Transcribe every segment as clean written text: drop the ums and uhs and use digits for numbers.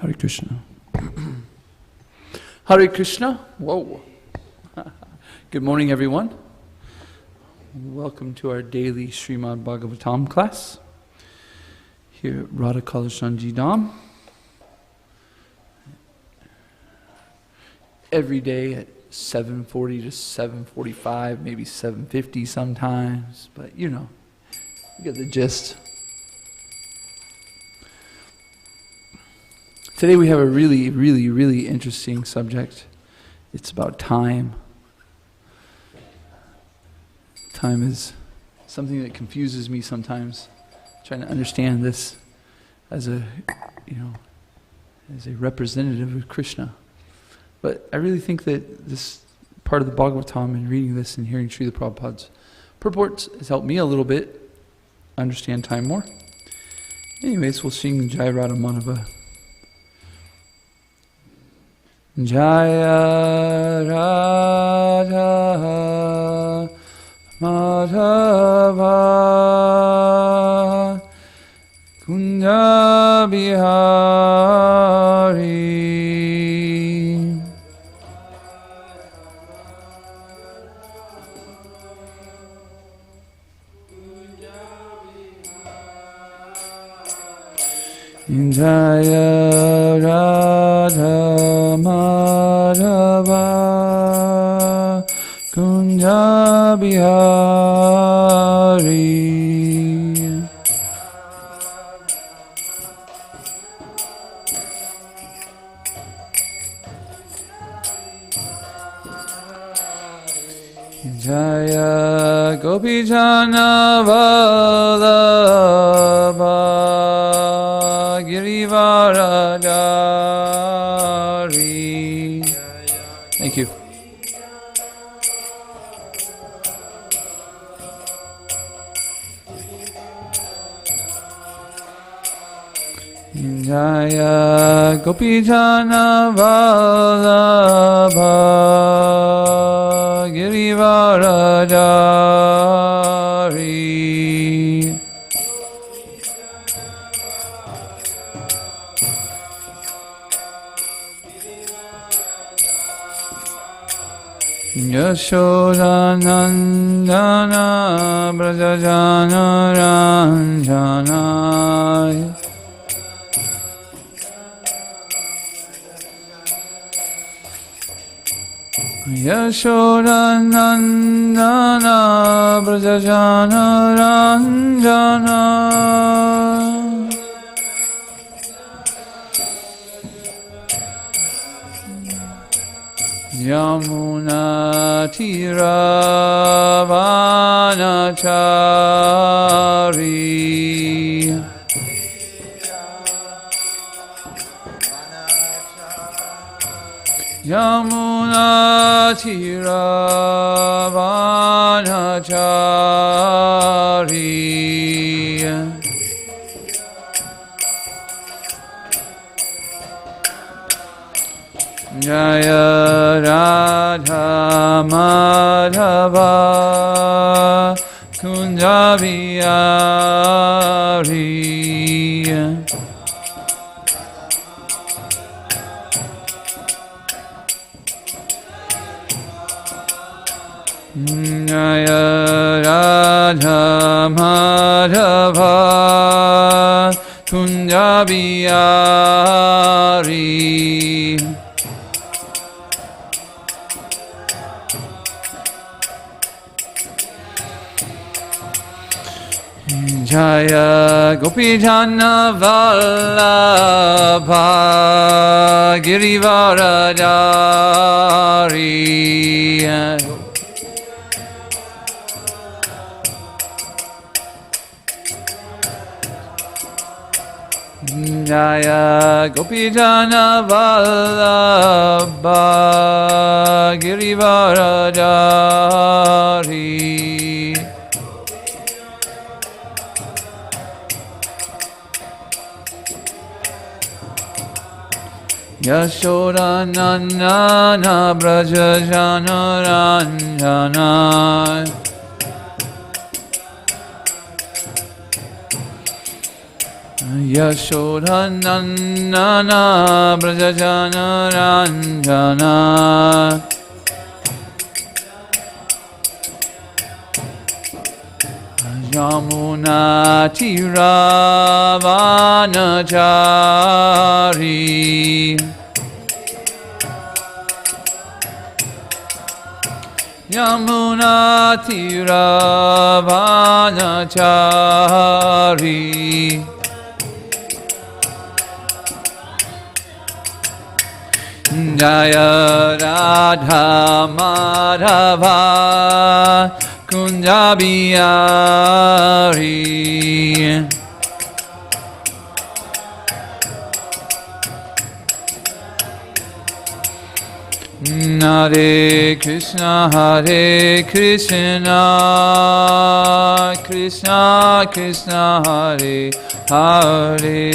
Hare Krishna. Hare Krishna. Whoa. Good morning, everyone. Welcome to our daily Srimad Bhagavatam class here at Radha Kalashanji Dham. Every day at 7:40 to 7:45, maybe 7:50 sometimes, but you know, you get the gist. Today we have a really interesting subject. It's about time. Time is something that confuses me sometimes, trying to understand this as a representative of Krishna. But I really think that this part of the Bhagavatam and reading this and hearing Srila Prabhupada's purports has helped me a little bit understand time more. Anyways, we'll sing Jai Radha Madhava. Jaya Radha Madhava Kunda Bihari Jaya Radha Madhava Kunda Bihari Jaya Gopijana Vallabha Girivaradari. Thank you. Jaya Gopijana Vallabha Girivaradari. Yashodanandana Brajajana Ranjana Yashodanandana Brajajana Ranjana Yamuna Tiravanachari Yamuna Tiravanachari Jaya Radha Madhava Kunda Bihari Jaya Radha Madhava Kunda Bihari Jaya Gopijana Vallabha Girivaradari Jaya Gopijana Vallabha Girivaradari Yashodanandana Brajajana Ranjana Yashoda Nandana Brajajana Ranjana Yamuna Tiravanachari Yamuna Tiravanachari Jaya Radha Madhava Kunjabiyari Hare Krishna Krishna Krishna Hare Hare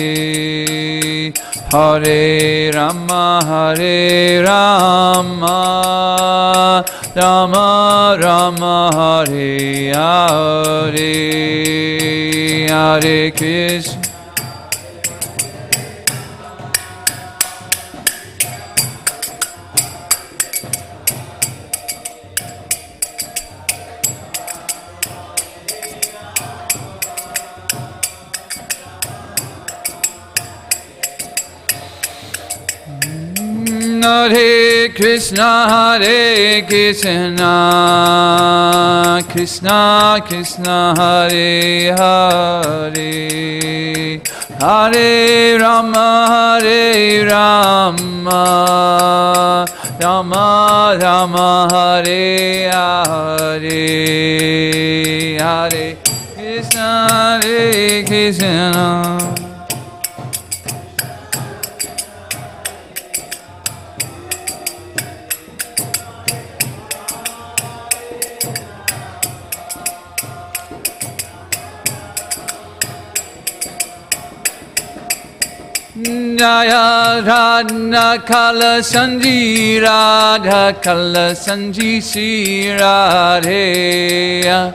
Hare Rama Rama Rama Hare Hare Hare Krishna Hare Krishna Krishna Krishna Hare Hare Hare Rama Rama Rama Hare Hare Hare Krishna Jaya Radha Kala Sanji Radha Kala Sanji Sri Radhe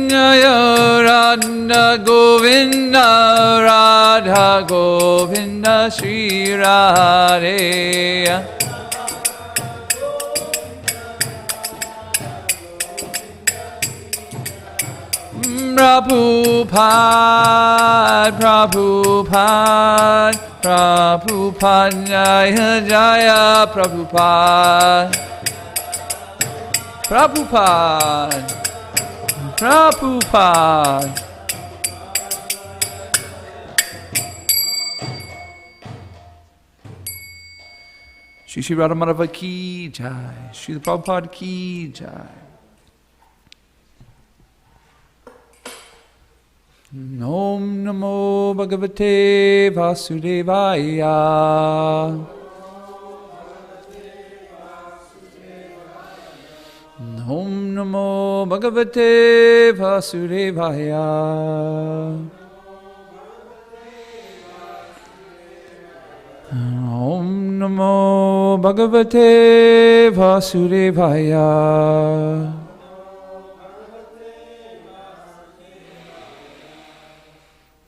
Jaya Radha Govinda Radha Govinda Sri Radhe Prabhupada Jaya Jaya Prabhupada Shri Radha Madhava ki jai, Shri Prabhupada ki jai. Om Namo Bhagavate Vasudevaya. Om Namo Bhagavate Vasudevaya. Om Namo Bhagavate Vasudevaya.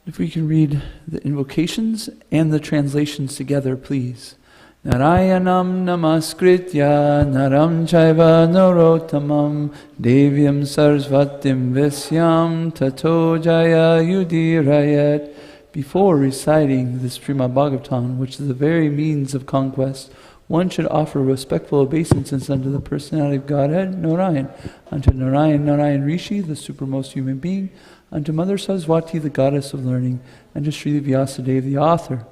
If we can read the invocations and the translations together, please. Narayanam namaskritya naram chaiva narottamam devyam sarasvatim visyam tato jaya yudirayat. Before reciting the Srimad Bhagavatam, which is the very means of conquest, one should offer respectful obeisances unto the personality of Godhead, Narayan, unto Narayan Rishi, the supremmost human being, unto Mother Saraswati, the goddess of learning, and to Sri Vyasadeva, the author.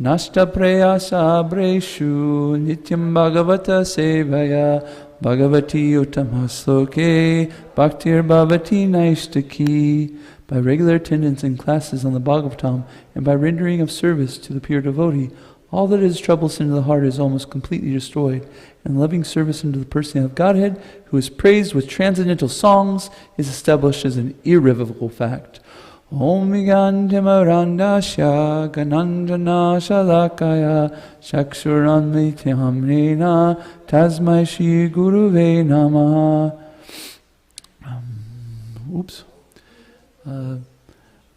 Nashta prayasa breshu nityam bhagavata sevaya bhagavati uttamasloke bhaktir bhavati naishtaki. By regular attendance in classes on the Bhagavatam and by rendering of service to the pure devotee, all that is troublesome to the heart is almost completely destroyed, and loving service unto the person of Godhead, who is praised with transcendental songs, is established as an irrevocable fact. Om Vigantimarandasya Ganandana Shalakaya Shakshuranmitihamrena Tasmai Shri Guruve Namaha.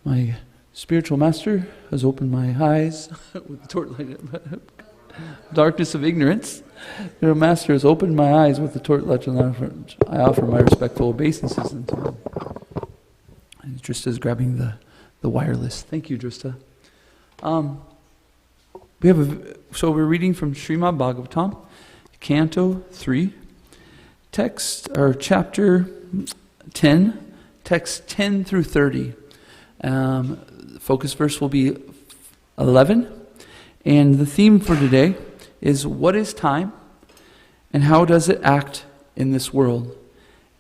My spiritual master has opened my eyes with the torchlight. Darkness of ignorance. Your master has opened my eyes with the torchlight, and I offer my respectful obeisances unto him. And Drista is grabbing the wireless. Thank you, Drista. So we're reading from Srimad Bhagavatam, Canto 3, text or chapter 10, text 10 through 30. Focus verse will be 11, and the theme for today is what is time and how does it act in this world?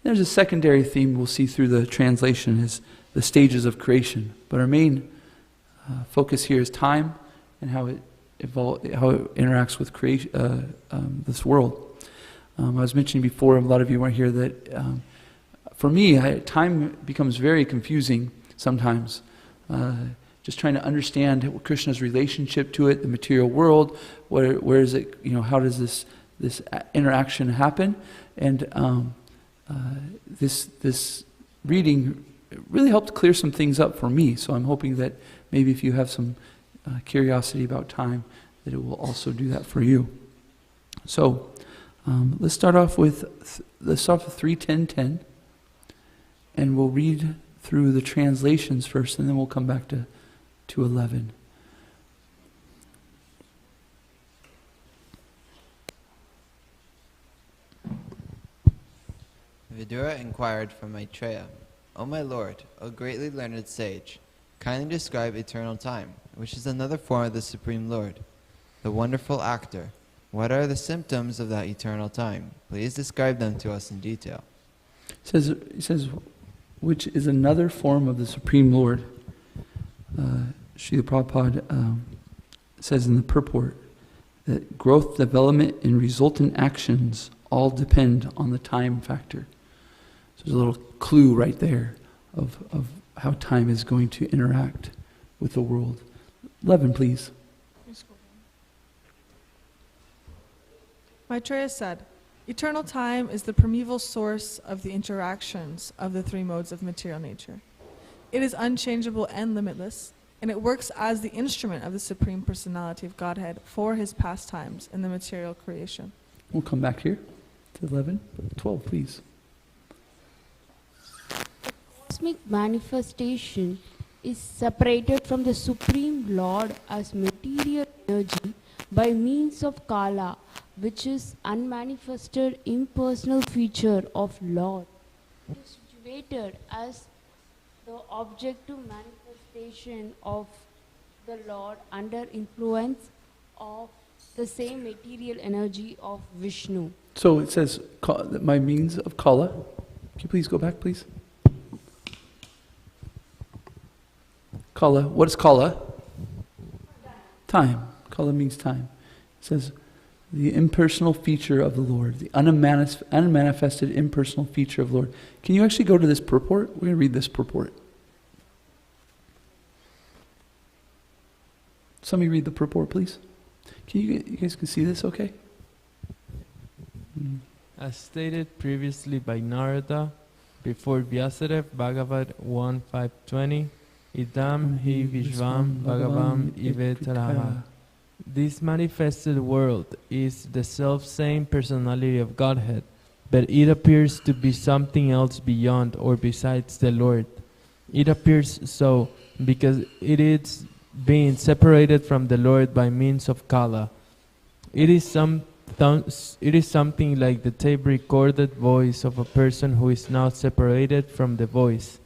There's a secondary theme we'll see through the translation is the stages of creation, but our main focus here is time and how it interacts with creation, this world. I was mentioning before, a lot of you weren't here, that for me, time becomes very confusing sometimes. Just trying to understand Krishna's relationship to it, the material world, where is it, how does this interaction happen? And this reading really helped clear some things up for me. So I'm hoping that maybe if you have some curiosity about time, that it will also do that for you. So let's start off with 3:10:10, and we'll read through the translations first, and then we'll come back to 11. Vidura inquired from Maitreya, O my lord, O greatly learned sage, kindly describe eternal time, which is another form of the Supreme Lord, the wonderful actor. What are the symptoms of that eternal time? Please describe them to us in detail. He says, which is another form of the Supreme Lord. Srila Prabhupada says in the purport that growth, development, and resultant actions all depend on the time factor. So there's a little clue right there of how time is going to interact with the world. 11, please. Maitreya said, eternal time is the primeval source of the interactions of the three modes of material nature. It is unchangeable and limitless, and it works as the instrument of the Supreme Personality of Godhead for his pastimes in the material creation. We'll come back here to 11, 12, please. Cosmic manifestation is separated from the Supreme Lord as material energy by means of Kala, which is unmanifested impersonal feature of Lord. It is situated as the objective manifestation of the Lord under influence of the same material energy of Vishnu. So it says, by means of Kala. Can you please go back, please? Kala. What is Kala? Time. Kala means time. It says, the impersonal feature of the Lord, the unmanifested impersonal feature of the Lord. Can you actually go to this purport? We're going to read this purport. Somebody read the purport, please. Can you guys can see this okay? As stated previously by Narada, before Vyasadev Bhagavad 1.5.20, Idam hi Vishvam Bhagavam Ivetaraha. This manifested world is the self-same personality of Godhead, but it appears to be something else beyond or besides the Lord. It appears so because it is being separated from the Lord by means of Kala. It is something like the tape-recorded voice of a person who is now separated from the voice.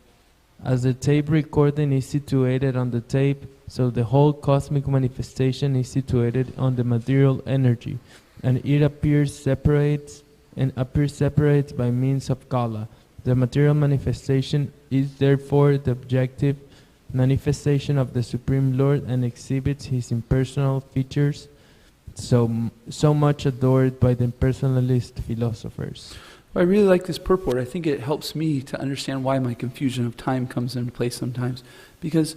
As the tape recording is situated on the tape, so the whole cosmic manifestation is situated on the material energy, and it appears separate by means of Kala. The material manifestation is therefore the objective manifestation of the Supreme Lord and exhibits his impersonal features, so much adored by the impersonalist philosophers. I really like this purport. I think it helps me to understand why my confusion of time comes into play sometimes. Because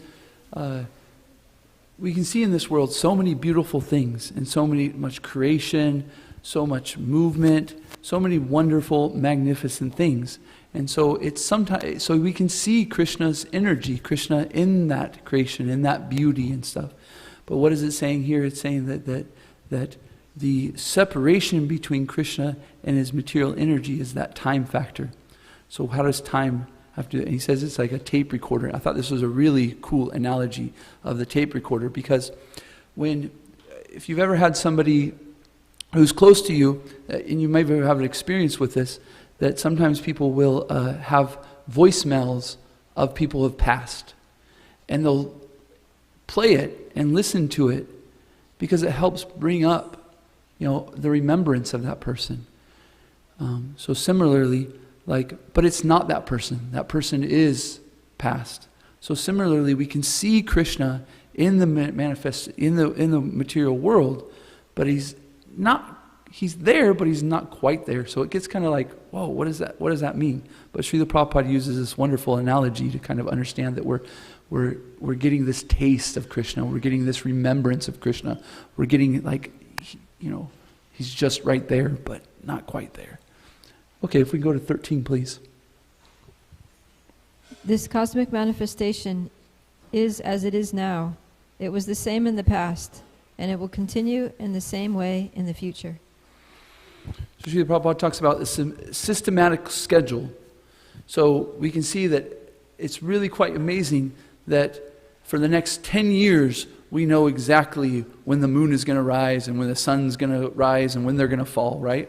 we can see in this world so many beautiful things and so much creation, so much movement, so many wonderful, magnificent things. And so it's sometimes, so we can see Krishna's energy, Krishna in that creation, in that beauty and stuff. But what is it saying here? It's saying that the separation between Krishna and his material energy is that time factor. So how does time have to, and he says it's like a tape recorder. I thought this was a really cool analogy of the tape recorder, because if you've ever had somebody who's close to you, and you may have an experience with this, that sometimes people will have voicemails of people who have passed, and they'll play it and listen to it because it helps bring up, the remembrance of that person. So similarly, but it's not that person. That person is past. So similarly, we can see Krishna in the in the material world, but he's there, but he's not quite there. So it gets kind of like, whoa, what is that? What does that mean? But Srila Prabhupada uses this wonderful analogy to kind of understand that we're getting this taste of Krishna. We're getting this remembrance of Krishna. We're getting he's just right there, but not quite there. Okay, if we go to 13, please. This cosmic manifestation is as it is now. It was the same in the past, and it will continue in the same way in the future. So Srila Prabhupada talks about a systematic schedule. So we can see that it's really quite amazing that for the next 10 years, we know exactly when the moon is going to rise and when the sun's going to rise and when they're going to fall, right?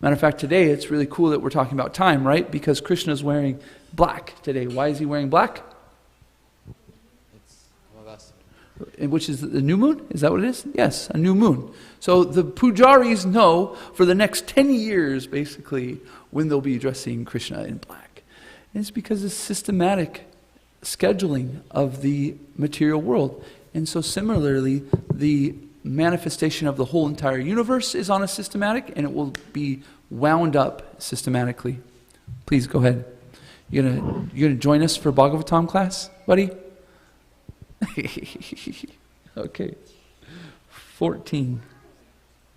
Matter of fact, today it's really cool that we're talking about time, right? Because Krishna's wearing black today. Why is he wearing black? It's August. Which is the new moon? Is that what it is? Yes, a new moon. So the pujaris know for the next 10 years, basically, when they'll be dressing Krishna in black. And it's because of systematic scheduling of the material world. And so similarly, the manifestation of the whole entire universe is on a systematic, and it will be wound up systematically. Please go ahead. You gonna join us for Bhagavatam class, buddy? Okay. 14.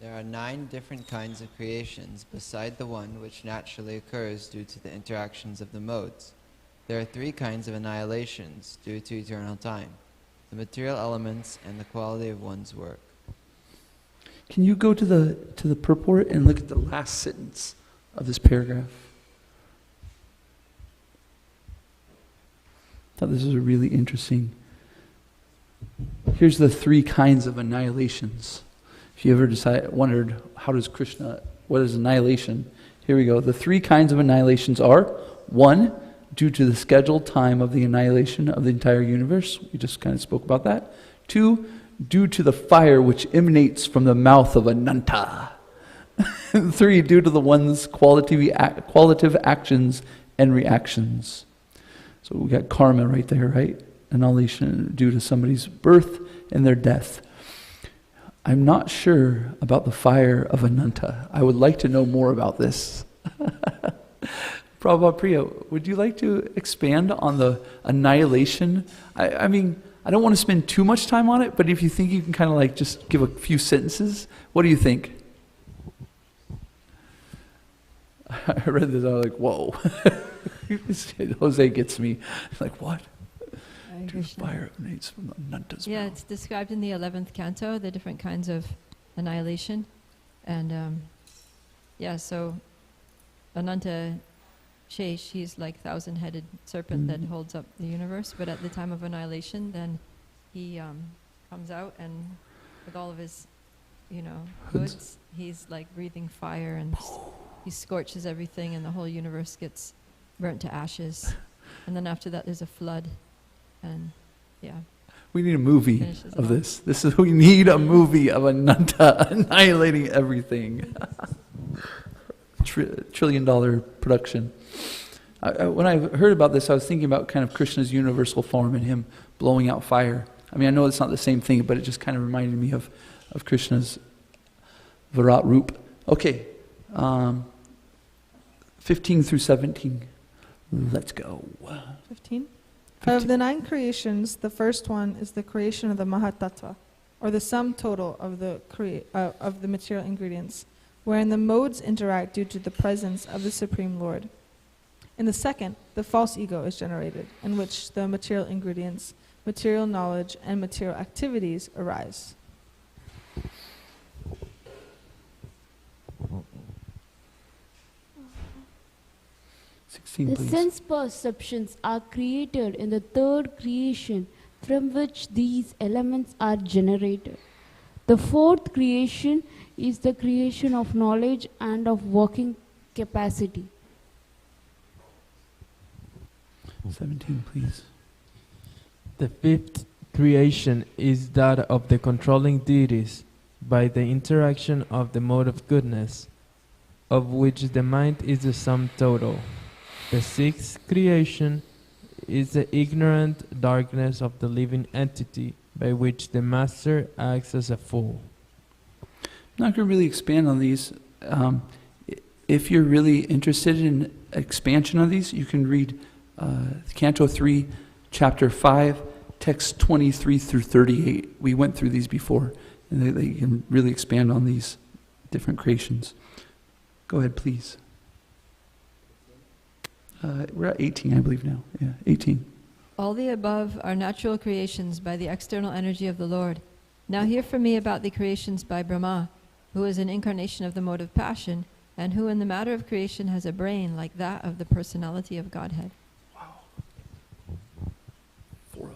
There are 9 different kinds of creations beside the one which naturally occurs due to the interactions of the modes. There are 3 kinds of annihilations due to eternal time, the material elements and the quality of one's work. Can you go to the purport and look at the last sentence of this paragraph? I thought this was a really interesting. Here's the 3 kinds of annihilations. If you ever wondered, what is annihilation? Here we go. The 3 kinds of annihilations are: 1, due to the scheduled time of the annihilation of the entire universe. We just kind of spoke about that. 2, due to the fire which emanates from the mouth of Nanda. 3, due to the one's qualitative actions and reactions. So we got karma right there, right? Annihilation due to somebody's birth and their death. I'm not sure about the fire of Ananta. I would like to know more about this. Prabhupada Priya, would you like to expand on the annihilation? I mean, I don't want to spend too much time on it, but if you think you can kind of just give a few sentences, what do you think? I read this, I was like, whoa. Jose gets me. Like, what? Fire emanates from Ananta's mouth. It's described in the 11th canto, the different kinds of annihilation. And so Ananta Shesh, he's like 1,000-headed serpent that holds up the universe, but at the time of annihilation, then he comes out, and with all of his, hoods, he's like breathing fire, and he scorches everything, and the whole universe gets burnt to ashes. And then after that, there's a flood, and we need a movie of this. We need a movie of Ananta annihilating everything. $1 trillion production. When I heard about this, I was thinking about kind of Krishna's universal form and him blowing out fire. I mean, I know it's not the same thing, but it just kind of reminded me of Krishna's Virat Roop. Okay, 15 through 17. Let's go. 15? Of the 9 creations, the first one is the creation of the Mahatattva, or the sum total of the material ingredients, wherein the modes interact due to the presence of the Supreme Lord. In the second, the false ego is generated, in which the material ingredients, material knowledge, and material activities arise. The Please. sense perceptions are created in the third creation from which these elements are generated. The fourth creation is the creation of knowledge and of working capacity. 17, please. The fifth creation is that of the controlling deities by the interaction of the mode of goodness, of which the mind is the sum total. The sixth creation is the ignorant darkness of the living entity by which the master acts as a fool. I'm not going to really expand on these. If you're really interested in expansion of these, you can read Canto 3, Chapter 5, text 23 through 38. We went through these before, and they can really expand on these different creations. Go ahead, please. We're at 18, I believe now. Yeah, 18. All the above are natural creations by the external energy of the Lord. Now hear from me about the creations by Brahma, who is an incarnation of the mode of passion, and who in the matter of creation has a brain like that of the personality of Godhead. Wow. 4 of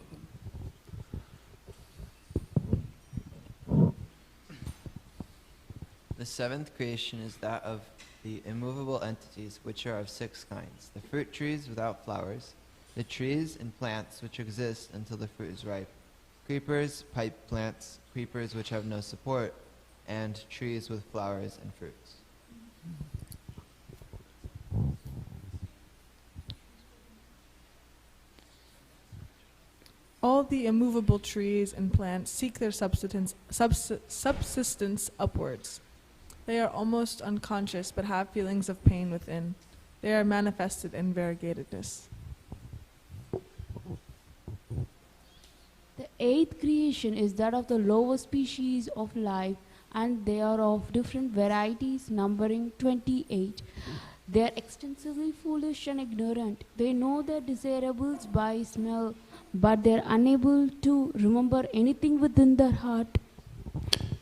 them. The seventh creation is that of the immovable entities, which are of 6 kinds: the fruit trees without flowers, the trees and plants which exist until the fruit is ripe, creepers, pipe plants, creepers which have no support, and trees with flowers and fruits. All the immovable trees and plants seek their subsistence upwards. They are almost unconscious but have feelings of pain within. They are manifested in variegatedness. The eighth creation is that of the lower species of life, and they are of different varieties, numbering 28. They are extensively foolish and ignorant. They know their desirables by smell, but they are unable to remember anything within their heart.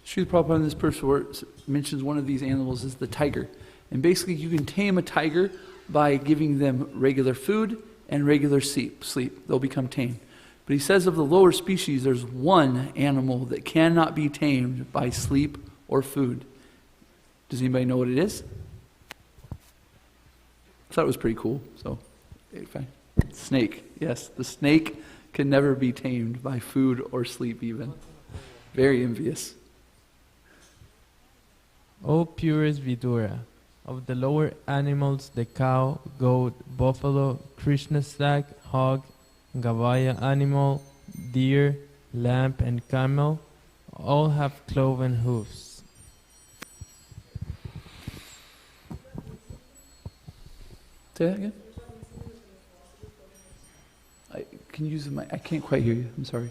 Srila Prabhupada in this verse mentions one of these animals is the tiger. And basically you can tame a tiger by giving them regular food and regular sleep. They'll become tame. But he says of the lower species, there's one animal that cannot be tamed by sleep or food. Does anybody know what it is? I thought it was pretty cool. So, snake. Yes, the snake can never be tamed by food or sleep even. Very envious. O purest Vidura, of the lower animals, the cow, goat, buffalo, Krishna stag, hog, Gavaya animal, deer, lamb, and camel, all have cloven hoofs. Say that again? Can you use the mic? I can't quite hear you. I'm sorry.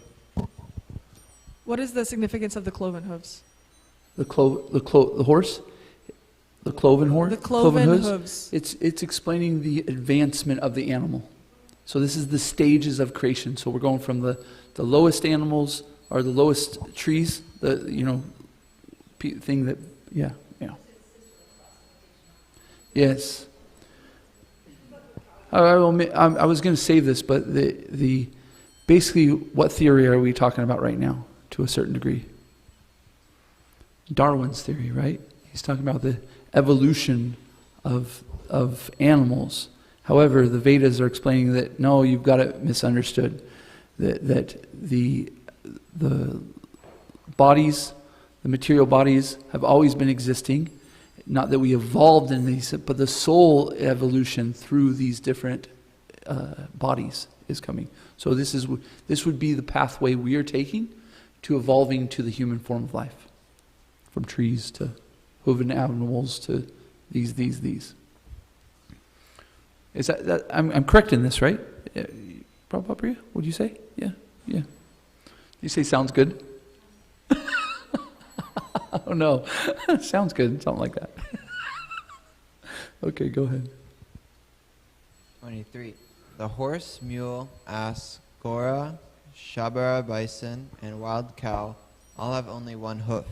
What is the significance of the cloven hooves? The horse? The cloven horse? The cloven hooves? hooves. It's explaining the advancement of the animal. So this is the stages of creation. So we're going from the lowest animals, or the lowest trees, thing that, yeah. Yes. I was going to save this, but the basically, what theory are we talking about right now, to a certain degree? Darwin's theory, right? He's talking about the evolution of animals. However, the Vedas are explaining that no, you've got it misunderstood. That the bodies, the material bodies, have always been existing. Not that we evolved in these, but the soul evolution through these different bodies is coming. So this would be the pathway we are taking to evolving to the human form of life, from trees to hooven animals to these. Is that I'm correct in this, right? Prabhupada Priya, what'd you say? Yeah. You say sounds good? I don't know. Sounds good, something like that. Okay, go ahead. 23. The horse, mule, ass, gora, shabara bison, and wild cow all have only one hoof.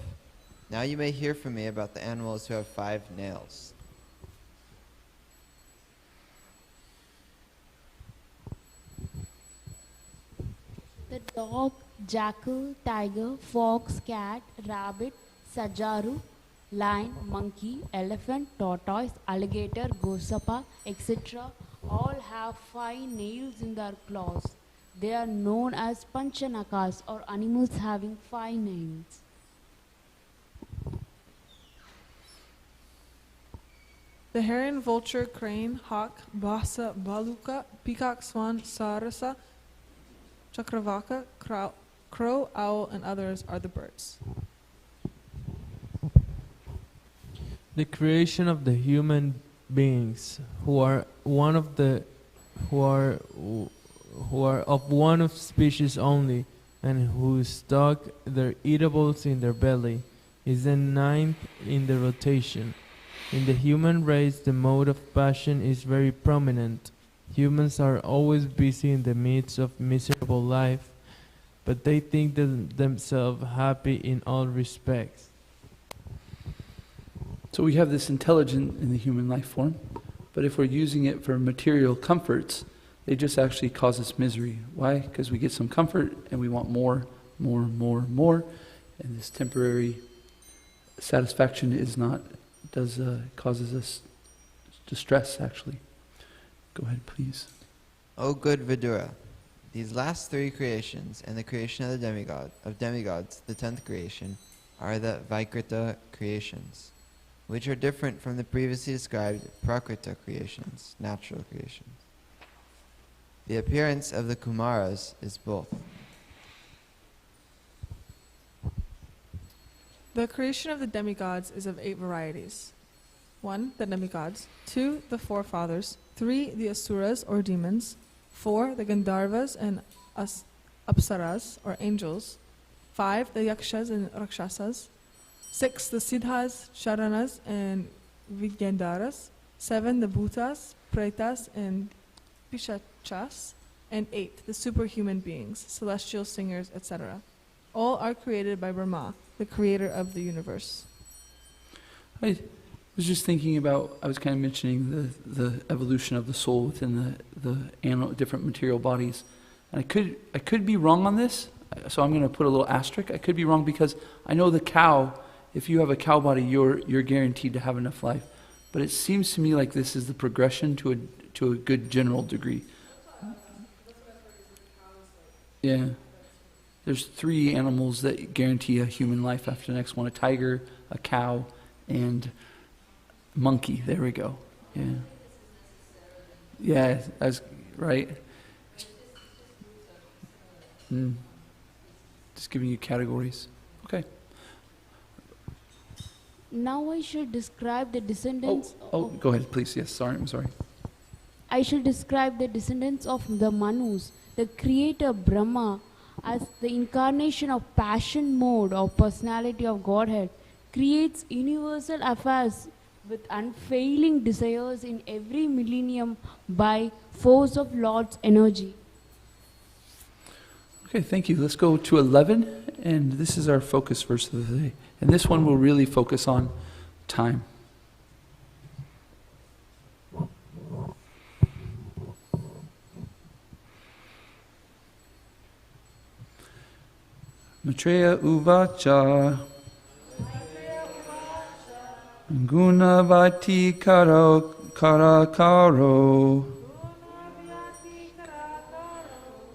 Now you may hear from me about the animals who have 5 nails. The dog, jackal, tiger, fox, cat, rabbit, sajaru, lion, monkey, elephant, tortoise, alligator, gosapa, etc. all have 5 nails in their claws. They are known as panchanakas, or animals having 5 nails. The heron, vulture, crane, hawk, basa, baluka, peacock, swan, sarasa, chakravaka, crow, owl, and others are the birds. The creation of the human beings who are of one of species only, and who stock their eatables in their belly, is the 9th in the rotation. In the human race, the mode of passion is very prominent. Humans are always busy in the midst of miserable life, but they think themselves happy in all respects. So we have this intelligence in the human life form, but if we're using it for material comforts, they just actually cause us misery. Why? Because we get some comfort and we want more, and this temporary satisfaction causes us distress, actually. Go ahead, please. O good Vidura, these last 3 creations and the creation of the demigods, the 10th creation, are the Vaikrita creations, which are different from the previously described Prakrita creations, natural creations. The appearance of the Kumaras is both. The creation of the demigods is of 8 varieties. 1. The demigods. 2. The forefathers. 3. The asuras or demons. 4. The Gandharvas and apsaras or angels. 5. The yakshas and rakshasas. 6. The siddhas, charanas and vigyandaras. 7. The bhutas, pretas and pishachas. And 8. The superhuman beings, celestial singers, etc. All are created by Brahma, the creator of the universe. I was just thinking about, I was kind of mentioning the evolution of the soul within the different material bodies. And I could be wrong on this, so I'm going to put a little asterisk. I could be wrong because I know the cow, if you have a cow body, you're guaranteed to have enough life. But it seems to me like this is the progression to a good general degree. Yeah. There's 3 animals that guarantee a human life after the next one: a tiger, a cow, and monkey. There we go. Yeah. Yeah, that's right. Just giving you categories. Okay. Now I shall describe the descendants. Go ahead, please. Yes, sorry, I'm sorry. I shall describe the descendants of the Manus, the creator Brahma, as the incarnation of passion mode or personality of Godhead, creates universal affairs with unfailing desires in every millennium by force of Lord's energy. Okay, thank you. Let's go to 11, and this is our focus verse of the day. And this one will really focus on time. Maitreya uvacha gunavati karakaro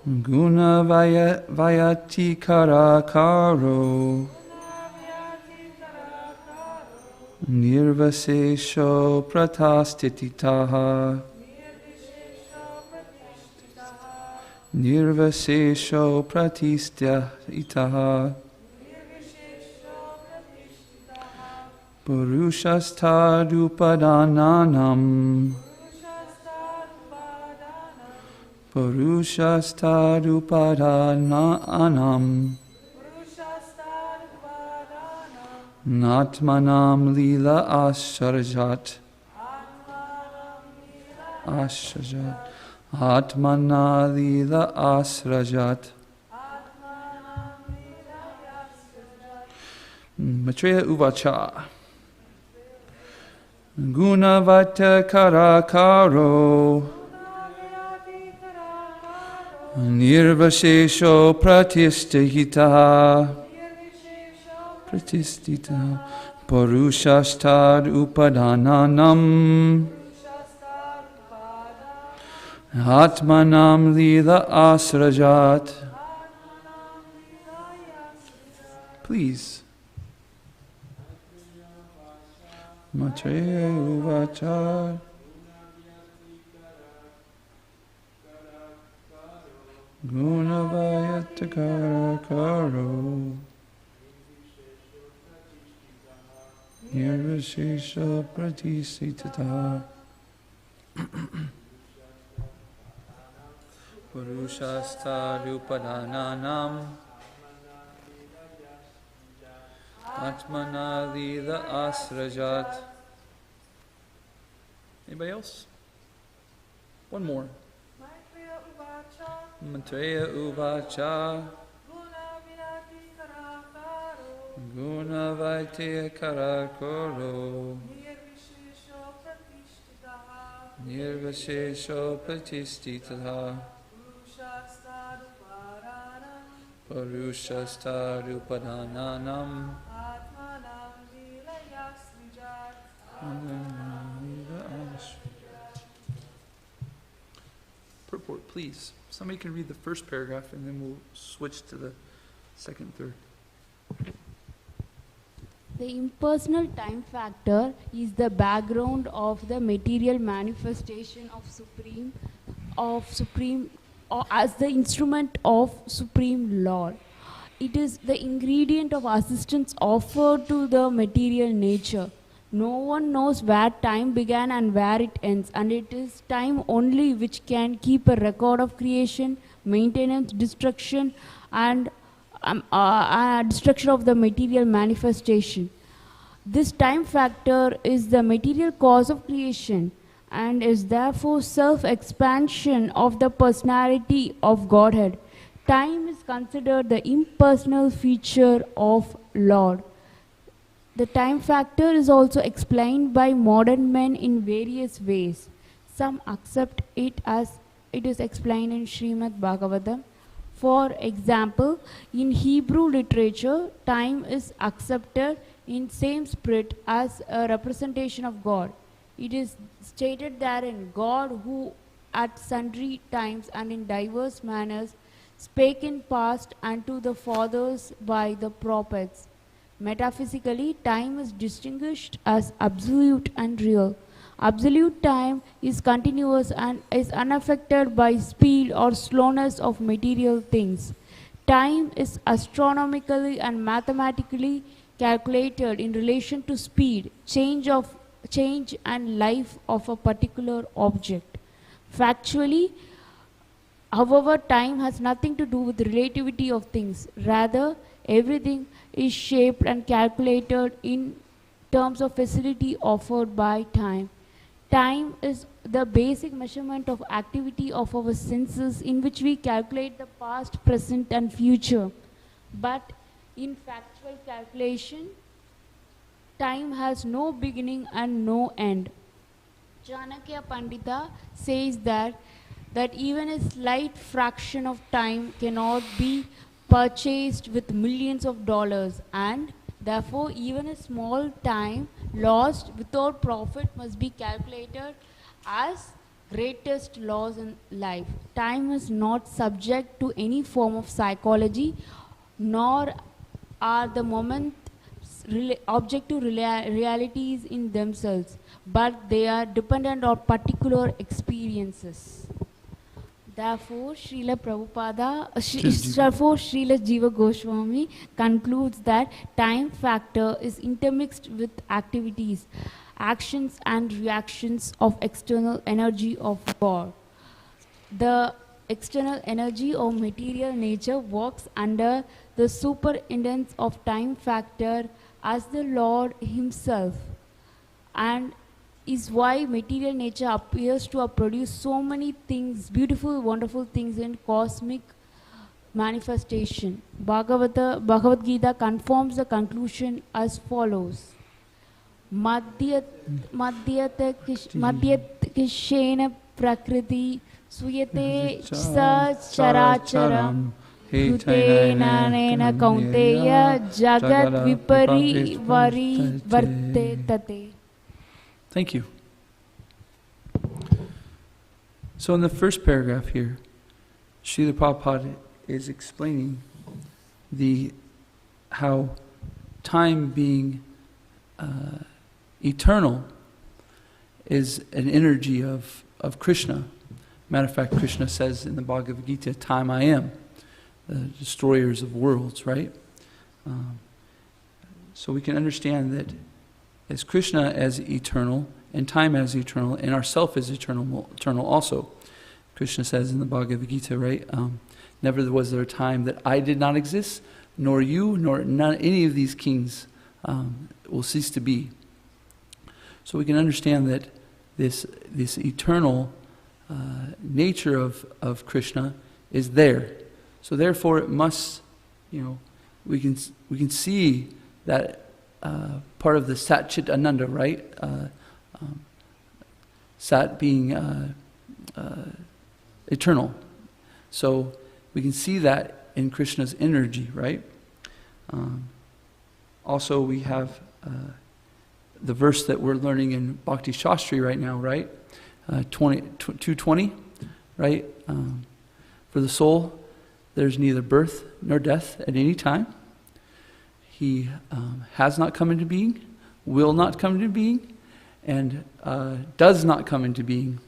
gunavayati karakaro nirvasesho pratastititaha Nirvasesho pratistya itaha Purushasthadupadananam Purushasthadupadananam Natmanam lila asharajat. Ashrajat. Atmana lila asrajat. Maitreya Uvacha. Gunavata karakaro. Nirvashesho pratistahita. Pratistita. Parushastad upadananam. Atmanam lila asrajat. Please. Maitreya Uvacha. Gunavayata karakaro. Nirvashesha pratisitata. Purushasthadupadananam. Atmana lila asrajat. Anybody else? One more. Maitreya Uvacha. Gunavayate karakoro. Nirvashesho pratistita. Parushasthadupadananam. Purport, please. Somebody can read the first paragraph and then we'll switch to the second, third. The impersonal time factor is the background of the material manifestation of supreme or as the instrument of Supreme Lord. It is the ingredient of assistance offered to the material nature. No one knows where time began and where it ends, and it is time only which can keep a record of creation, maintenance, destruction, and destruction of the material manifestation. This time factor is the material cause of creation and is therefore self-expansion of the personality of Godhead. Time is considered the impersonal feature of Lord. The time factor is also explained by modern men in various ways. Some accept it as it is explained in Srimad Bhagavatam. For example, in Hebrew literature, time is accepted in same spirit as a representation of God. It is stated therein, God who at sundry times and in diverse manners spake in past unto the fathers by the prophets. Metaphysically, time is distinguished as absolute and real. Absolute time is continuous and is unaffected by speed or slowness of material things. Time is astronomically and mathematically calculated in relation to speed, change and life of a particular object. Factually, however, time has nothing to do with the relativity of things. Rather, everything is shaped and calculated in terms of facility offered by time. Time is the basic measurement of activity of our senses in which we calculate the past, present and future. But in factual calculation, time has no beginning and no end. Chanakya Pandita says that even a slight fraction of time cannot be purchased with millions of dollars, and therefore even a small time lost without profit must be calculated as greatest loss in life. Time is not subject to any form of psychology, nor are the moments objective realities in themselves, but they are dependent on particular experiences. Therefore, Srila Jiva Goswami concludes that time factor is intermixed with activities, actions and reactions of external energy of God. The external energy of material nature works under the superintendence of time factor as the Lord himself, and is why material nature appears to have produced so many things, beautiful, wonderful things in cosmic manifestation. Bhagavad Gita confirms the conclusion as follows. Madhyat prakriti suyate sa characharam Bhutenanena kaunteya jagat vipari vari vartetate. Thank you. So in the first paragraph here, Srila Prabhupada is explaining how time being eternal is an energy of Krishna. Matter of fact, Krishna says in the Bhagavad Gita, time I am, the destroyers of worlds, right? So we can understand that as Krishna as eternal, and time as eternal, and ourself as eternal also. Krishna says in the Bhagavad Gita, right? Never was there a time that I did not exist, nor you, nor any of these kings will cease to be. So we can understand that this eternal nature of Krishna is there. So therefore it must, we can see that part of the Sat Chit Ananda, right? Sat being eternal. So we can see that in Krishna's energy, right? Also we have the verse that we're learning in Bhakti Shastri right now, right? 220, right? For the soul, there's neither birth nor death at any time. He has not come into being, will not come into being, and does not come into being.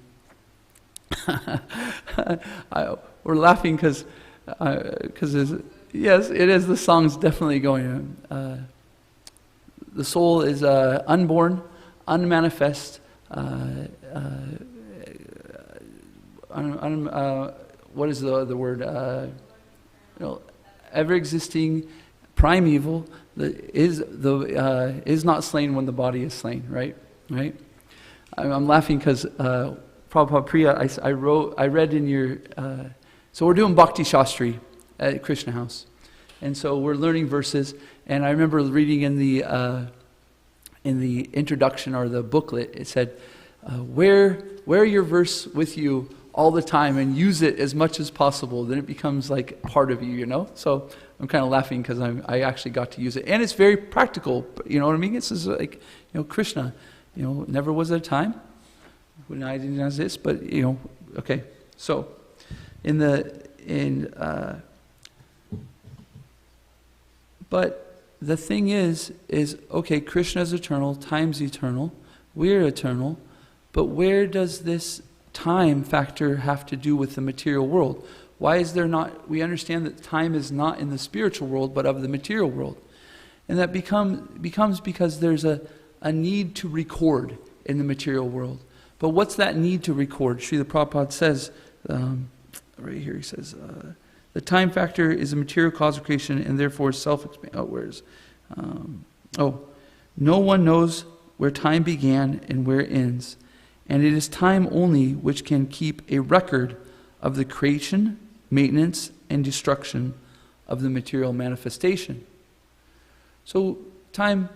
We're laughing because yes, it is. The song's definitely going. The soul is unborn, unmanifest. What is the word? Ever existing, primeval. Is not slain when the body is slain. Right. I'm laughing because Prabhupada Priya, I read in your. So we're doing Bhakti Shastri at Krishna House, and so we're learning verses. And I remember reading in the introduction or the booklet, it said, wear your verse with you all the time and use it as much as possible. Then it becomes like part of you, So I'm kind of laughing because I actually got to use it. And it's very practical, you know what I mean? It's just like, Krishna, never was there a time when I didn't exist, but, okay. So, but the thing is, okay, Krishna is eternal, time's eternal, we're eternal, but where does this time factor have to do with the material world? Why is there not, we understand that time is not in the spiritual world, but of the material world. And that becomes because there's a need to record in the material world. But what's that need to record? Srila Prabhupada says, right here he says, the time factor is a material cause of creation and therefore self-expanding. No one knows where time began and where it ends. And it is time only which can keep a record of the creation, maintenance, and destruction of the material manifestation. So time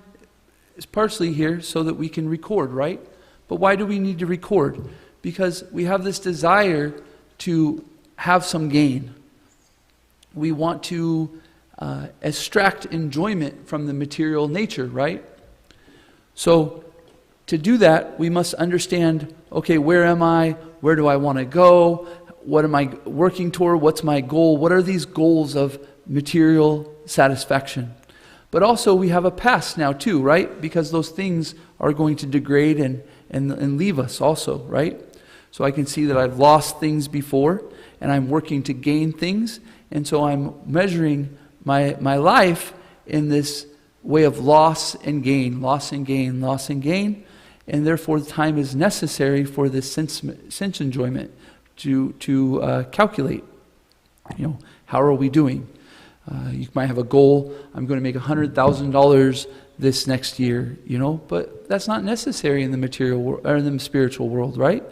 is partially here so that we can record, right? But why do we need to record? Because we have this desire to have some gain. We want to extract enjoyment from the material nature, right? So to do that, we must understand, okay, where am I? Where do I want to go? What am I working toward? What's my goal? What are these goals of material satisfaction? But also we have a past now too, right? Because those things are going to degrade and leave us also, right? So I can see that I've lost things before and I'm working to gain things. And so I'm measuring my life in this way of loss and gain, loss and gain, loss and gain. And therefore the time is necessary for this sense enjoyment to calculate. How are we doing? You might have a goal. I'm going to make $100,000 this next year, but that's not necessary in the material world or in the spiritual world, right?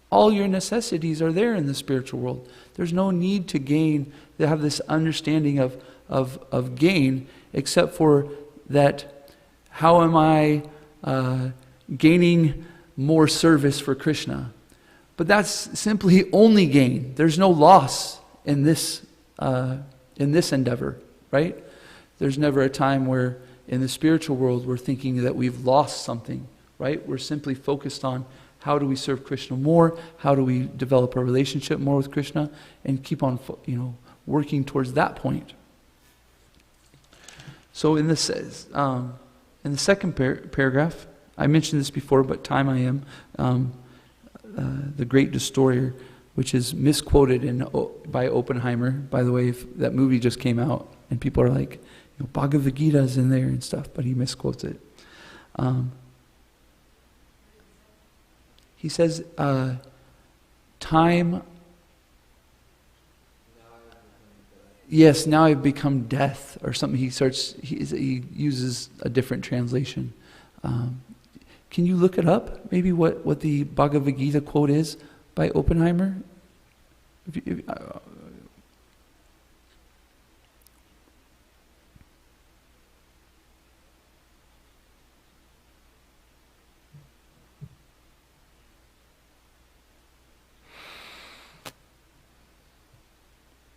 All your necessities are there in the spiritual world. There's no need to have this understanding of gain, except for that, how am I gaining more service for Krishna? But that's simply only gain. There's no loss in this endeavor, right? There's never a time where in the spiritual world we're thinking that we've lost something, right? We're simply focused on how do we serve Krishna more, how do we develop a relationship more with Krishna, and keep on, working towards that point. So in the second paragraph, I mentioned this before, but time I am, the Great Destroyer, which is misquoted by Oppenheimer. By the way, if that movie just came out, and people are like, Bhagavad Gita's in there and stuff, but he misquotes it. He says, time... Yes, now I've become death, or something. He uses a different translation. Can you look it up? Maybe what the Bhagavad Gita quote is by Oppenheimer?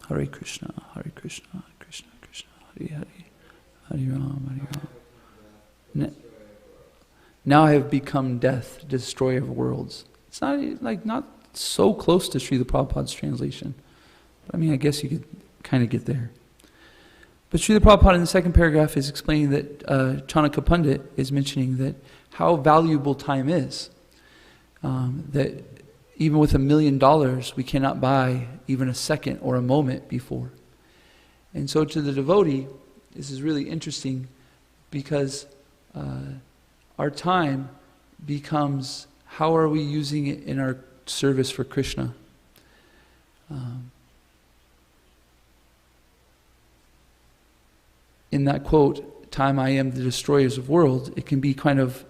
Hare Krishna, Hare Krishna, Krishna Krishna, Hare Hare, Hare Ram, Hare Ram. Now I have become death, destroyer of worlds. It's not so close to Srila Prabhupada's translation. But I guess you could kind of get there. But Srila Prabhupada in the second paragraph is explaining that Chanakya Pandit is mentioning that how valuable time is. That even with $1 million, we cannot buy even a second or a moment before. And so to the devotee, this is really interesting because our time becomes, how are we using it in our service for Krishna? In that quote, time I am the destroyers of worlds, it can be kind of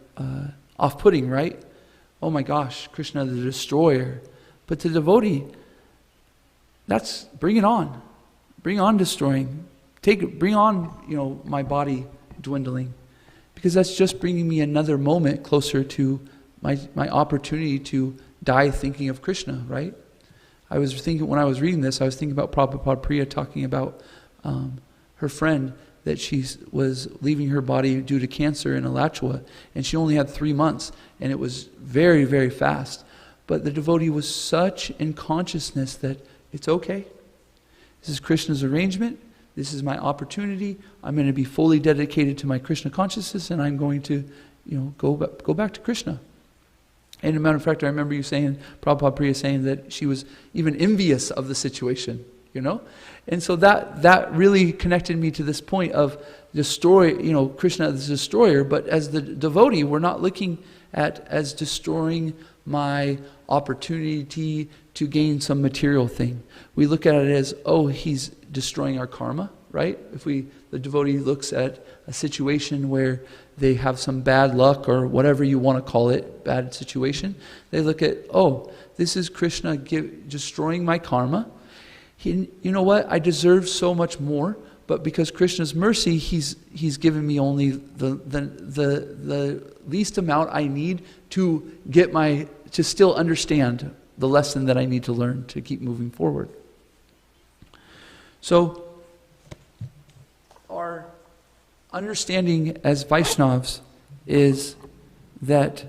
off-putting, right? Oh my gosh, Krishna the destroyer. But to the devotee, bring it on. Bring on destroying. Bring on, my body dwindling. Because that's just bringing me another moment closer to my opportunity to die thinking of Krishna, right? I was thinking, when I was reading this, I was thinking about Prabhupada Priya talking about her friend, that she was leaving her body due to cancer in Alachua, and she only had 3 months, and it was very, very fast. But the devotee was such in consciousness that it's okay. This is Krishna's arrangement. This is my opportunity. I'm going to be fully dedicated to my Krishna consciousness, and I'm going to, go back to Krishna. And as a matter of fact, I remember you saying, Prabhupada Priya saying that she was even envious of the situation, And so that really connected me to this point of Krishna as the destroyer, but as the devotee, we're not looking at as destroying my opportunity to gain some material thing. We look at it as, he's destroying our karma, right? If the devotee looks at a situation where they have some bad luck or whatever you want to call it, bad situation, they look at, this is Krishna destroying my karma. You know what? I deserve so much more, but because Krishna's mercy, He's given me only the least amount I need to to still understand the lesson that I need to learn to keep moving forward. So, our understanding as Vaishnavas is that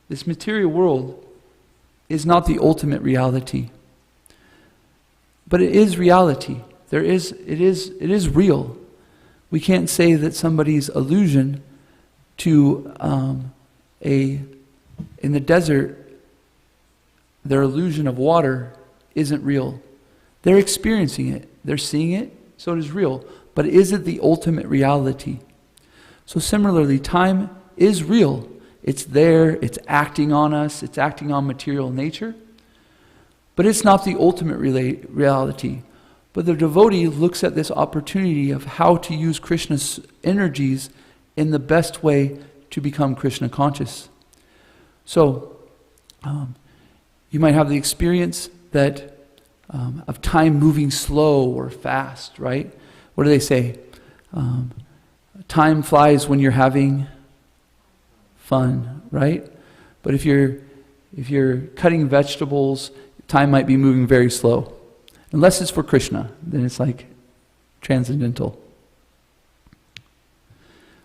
this material world is not the ultimate reality. But it is reality. It is real. We can't say that somebody's illusion to in the desert, their illusion of water isn't real. They're experiencing it. They're seeing it, so it is real. But is it the ultimate reality? So similarly, time is real. It's there. It's acting on us. It's acting on material nature. But it's not the ultimate reality. But the devotee looks at this opportunity of how to use Krishna's energies in the best way to become Krishna conscious. So, you might have the experience that of time moving slow or fast, right? What do they say? Time flies when you're having fun, right? But if you're cutting vegetables, time might be moving very slow. Unless it's for Krishna, then it's like transcendental.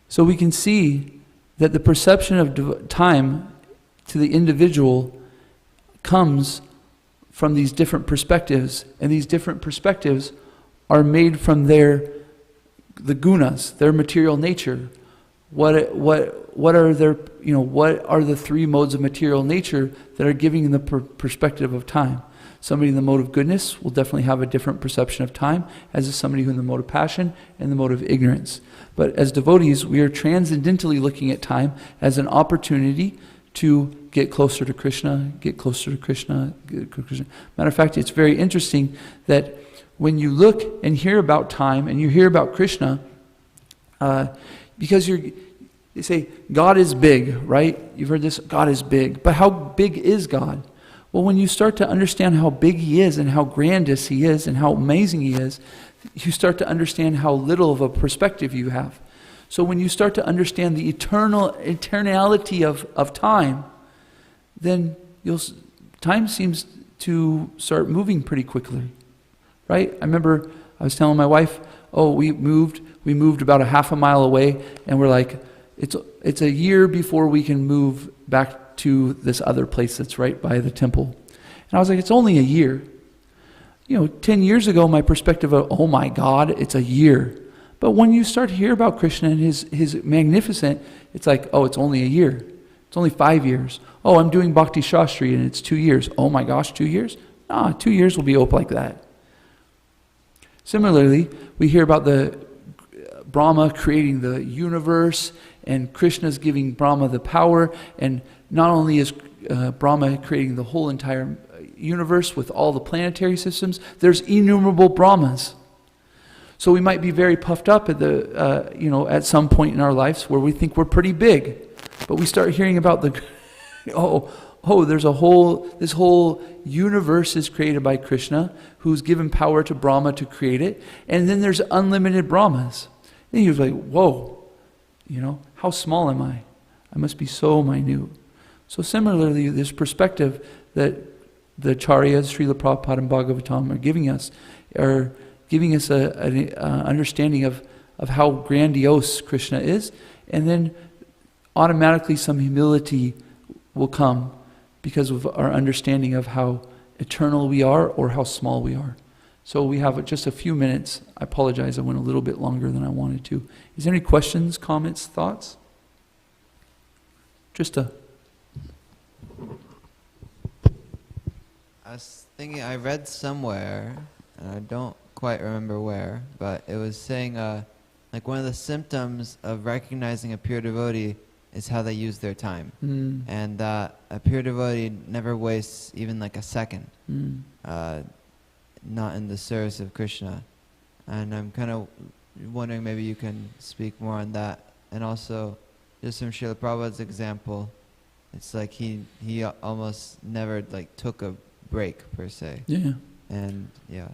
So we can see that the perception of time to the individual comes from these different perspectives, and these different perspectives are made from the gunas, their material nature. What are the three modes of material nature that are giving the perspective of time? Somebody in the mode of goodness will definitely have a different perception of time, as is somebody who in the mode of passion and the mode of ignorance. But as devotees, we are transcendentally looking at time as an opportunity to get closer to Krishna, get closer to Krishna, get closer to Krishna. Matter of fact, it's very interesting that when you look and hear about time and you hear about Krishna, because they say God is big, right? You've heard this, God is big. But how big is God? Well, when you start to understand how big He is and how grandest He is and how amazing He is, you start to understand how little of a perspective you have. So when you start to understand the eternality of time, then time seems to start moving pretty quickly, right? I remember I was telling my wife, we moved about a half a mile away, and we're like, it's a year before we can move back to this other place that's right by the temple. And I was like, it's only a year. 10 years ago, my perspective of, oh my God, it's a year. But when you start to hear about Krishna and his magnificent, it's like, it's only a year. It's only 5 years. I'm doing Bhakti Shastri and it's 2 years. Oh my gosh, 2 years? 2 years will be up like that. Similarly, we hear about the Brahma creating the universe, and Krishna's giving Brahma the power, and not only is Brahma creating the whole entire universe with all the planetary systems, there's innumerable Brahmas. So we might be very puffed up at some point in our lives where we think we're pretty big, but we start hearing about this whole universe is created by Krishna, who's given power to Brahma to create it, and then there's unlimited Brahmas. Then you're like, whoa, how small am I? I must be so minute. So similarly, this perspective that the Acharyas, Srila Prabhupada and Bhagavatam are giving us an understanding of how grandiose Krishna is, and then automatically some humility will come because of our understanding of how eternal we are or how small we are. So we have just a few minutes. I apologize, I went a little bit longer than I wanted to. Is there any questions, comments, thoughts? I was thinking, I read somewhere, and I don't quite remember where, but it was saying like one of the symptoms of recognizing a pure devotee is how they use their time. And that a pure devotee never wastes even like a second, not in the service of Krishna. And I'm kind of wondering, maybe you can speak more on that. And also, just from Srila Prabhupada's example, it's like he almost never like took a break per se. Yeah. And yeah.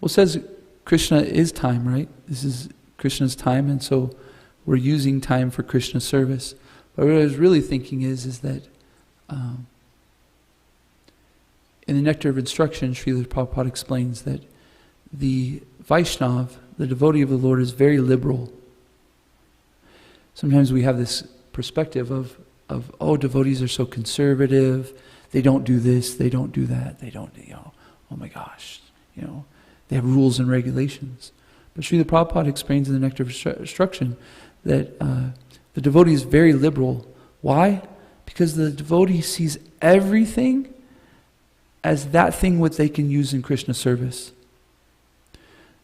Well, it says Krishna is time, right? This is Krishna's time, and so we're using time for Krishna's service. But what I was really thinking is that in the Nectar of Instruction, Srila Prabhupada explains that the Vaishnav, the devotee of the Lord, is very liberal. Sometimes we have this perspective of devotees are so conservative, they don't do this, they don't do that, they don't, oh my gosh, they have rules and regulations. But Srila Prabhupada explains in the Nectar of Instruction that the devotee is very liberal. Why? Because the devotee sees everything as that thing what they can use in Krishna service.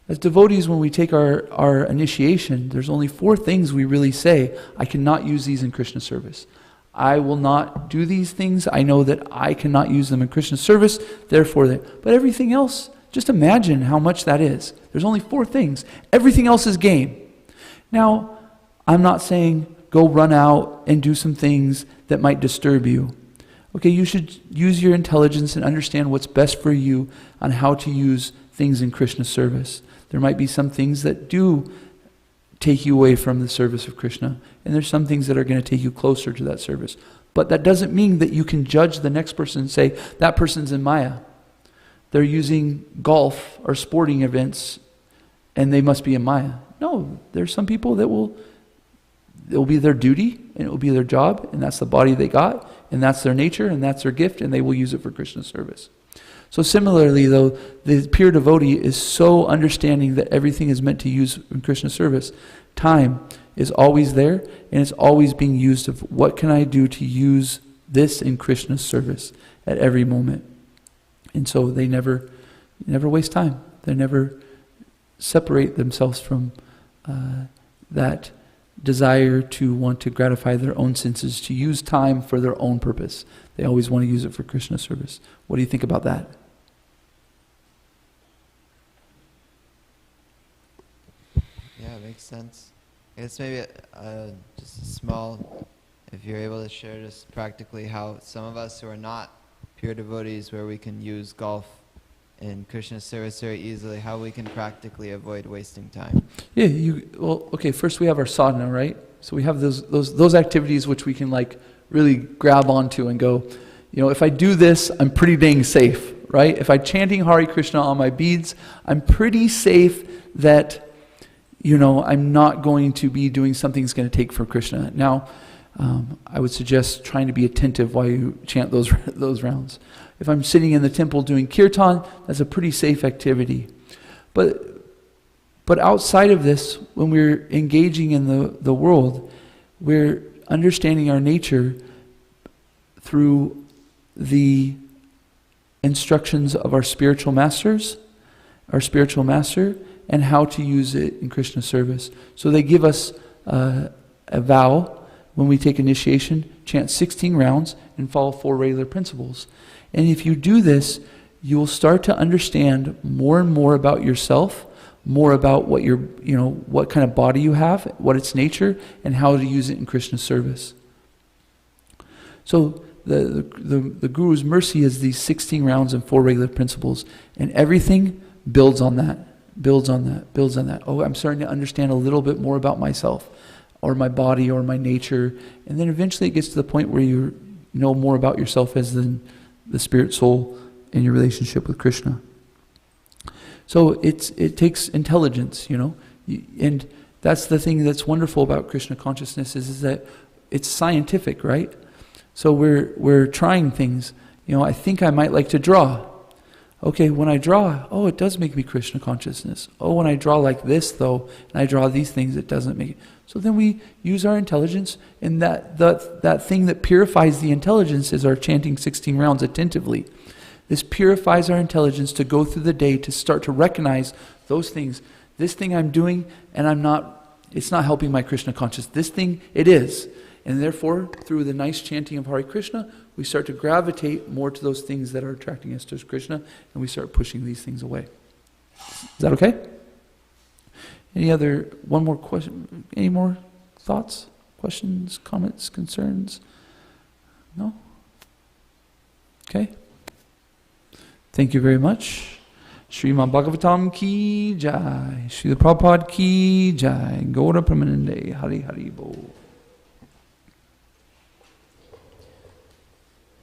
As devotees, when we take our initiation, there's only 4 things we really say, I cannot use these in Krishna service. I will not do these things. I know that I cannot use them in Krishna service, therefore but everything else, Just imagine how much that is. There's only 4 things. Everything else is game. Now, I'm not saying go run out and do some things that might disturb you. Okay, you should use your intelligence and understand what's best for you on how to use things in Krishna's service. There might be some things that do take you away from the service of Krishna, and there's some things that are going to take you closer to that service. But that doesn't mean that you can judge the next person and say, that person's in Maya. They're using golf or sporting events, and they must be in Maya. No, there's some people that it will be their duty, and it will be their job, and that's the body they got, and that's their nature, and that's their gift, and they will use it for Krishna's service. So similarly, though, the pure devotee is so understanding that everything is meant to use in Krishna's service. Time is always there, and it's always being used of what can I do to use this in Krishna's service at every moment. And so they never waste time. They never separate themselves from that desire to want to gratify their own senses, to use time for their own purpose. They always want to use it for Krishna's service. What do you think about that? Yeah, it makes sense. I guess maybe just a small, if you're able to share just practically how some of us who are not pure devotees, where we can use golf in Krishna's service very easily, how we can practically avoid wasting time. Yeah, okay, first we have our sadhana, right? So we have those activities which we can like really grab onto and go, if I do this, I'm pretty dang safe, right? If I'm chanting Hare Krishna on my beads, I'm pretty safe that I'm not going to be doing something that's going to take for Krishna. Now, I would suggest trying to be attentive while you chant those rounds. If I'm sitting in the temple doing kirtan, that's a pretty safe activity. But outside of this, when we're engaging in the world, we're understanding our nature through the instructions of our spiritual master, and how to use it in Krishna's service. So they give us a vow when we take initiation, chant 16 rounds and follow 4 regular principles. And if you do this, you will start to understand more and more about yourself, more about what what kind of body you have, what its nature, and how to use it in Krishna's service. So the Guru's mercy is these 16 rounds and 4 regular principles, and everything builds on that. Builds on that. Oh, I'm starting to understand a little bit more about myself, or my body, or my nature. And then eventually it gets to the point where you know more about yourself as the spirit soul in your relationship with Krishna. So it takes intelligence, and that's the thing that's wonderful about Krishna consciousness is that it's scientific, right? So we're trying things. I think I might like to draw. Okay, when I draw, it does make me Krishna consciousness. When I draw like this, though, and I draw these things, it doesn't make it. So then we use our intelligence, and that thing that purifies the intelligence is our chanting 16 rounds attentively. This purifies our intelligence to go through the day, to start to recognize those things. This thing I'm doing, and it's not helping my Krishna consciousness. This thing, it is. And therefore, through the nice chanting of Hare Krishna, we start to gravitate more to those things that are attracting us to Krishna, and we start pushing these things away. Is that okay? One more question? Any more thoughts, questions, comments, concerns? No? Okay. Thank you very much. Srimad Bhagavatam ki jai. Srila Prabhupada ki jai. Gaura Pramanande. Hari Hari Bo.